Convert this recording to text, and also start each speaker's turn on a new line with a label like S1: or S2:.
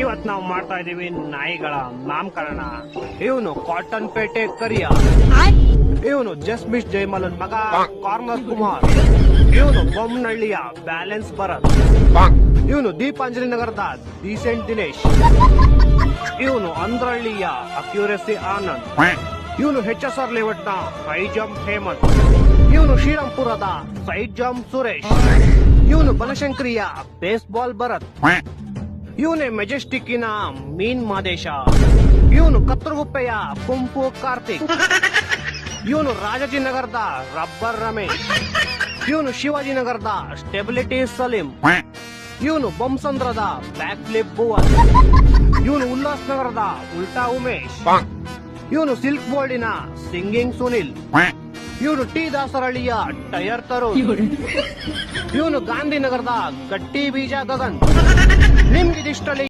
S1: ಇವತ್ ನಾವು ಮಾಡ್ತಾ ಇದೀವಿ ನಾಯಿಗಳ ನಾಮಕರಣ. ಇವನು ಕಾಟನ್ ಪೇಟೆ ಕರಿಯ, ಇವನು ಜಸ್ಮಿಶ್ ಜೈಮಲನ್ ಮಗ ಕಾರ್ನರ್ ಕುಮಾರ್, ಇವನು ಬೊಮ್ಮನಹಳ್ಳಿಯ ಬ್ಯಾಲೆನ್ಸ್ ಭರತ್, ಇವನು ದೀಪಾಂಜಲಿ ನಗರದ ಡೀಸೆಂಟ್ ದಿನೇಶ್, ಇವನು ಅಂದ್ರಹಳ್ಳಿಯ ಅಕ್ಯುರೆಸಿ ಆನಂದ್, ಇವನು HSR ಲೇಔಟ್ ನ ಹೈ ಜಂಪ್ ಹೇಮಂತ್, ಇವನು ಶ್ರೀರಾಮ್ಪುರದ ಸೈಡ್ ಜಂಪ್ ಸುರೇಶ್, ಇವನು ಬನಶಂಕರಿಯ ಬೇಸ್ಬಾಲ್ ಭರತ್, ಇವನೇ ಮೆಜೆಸ್ಟಿಕ್ಕಿನ ಮೀನ್ ಮಾದೇಶ, ಇವನು ಕತ್ರಗುಪ್ಪೆಯ ಕುಂಪು ಕಾರ್ತಿಕ್, ಇವನು ರಾಜಾಜಿನಗರದ ರಬ್ಬರ್ ರಮೇಶ್, ಇವನು ಶಿವಾಜಿನಗರದ ಸ್ಟೆಬಿಲಿಟಿ ಸಲೀಂ, ಇವನು ಬೊಮ್ಮಸಂದ್ರದ ಬ್ಯಾಕ್ ಫ್ಲಿಪ್ ಭುವನ್, ಇವನು ಉಲ್ಲಾಸ್ ನಗರದ ಉಲ್ಟಾ ಉಮೇಶ್, ಇವನು ಸಿಲ್ಕ್ ಬೋರ್ಡಿನ ಸಿಂಗಿಂಗ್ ಸುನಿಲ್, ಇವನು ಟಿ ದಾಸರಹಳ್ಳಿಯ ಟೈರ್ ತರುಣ್, ಇವನು ಗಾಂಧಿನಗರದ ಗಟ್ಟಿ ಬೀಜ ಗಗನ್. ನಿಮ್ಗಿದಿಷ್ಟಲ್ಲಿ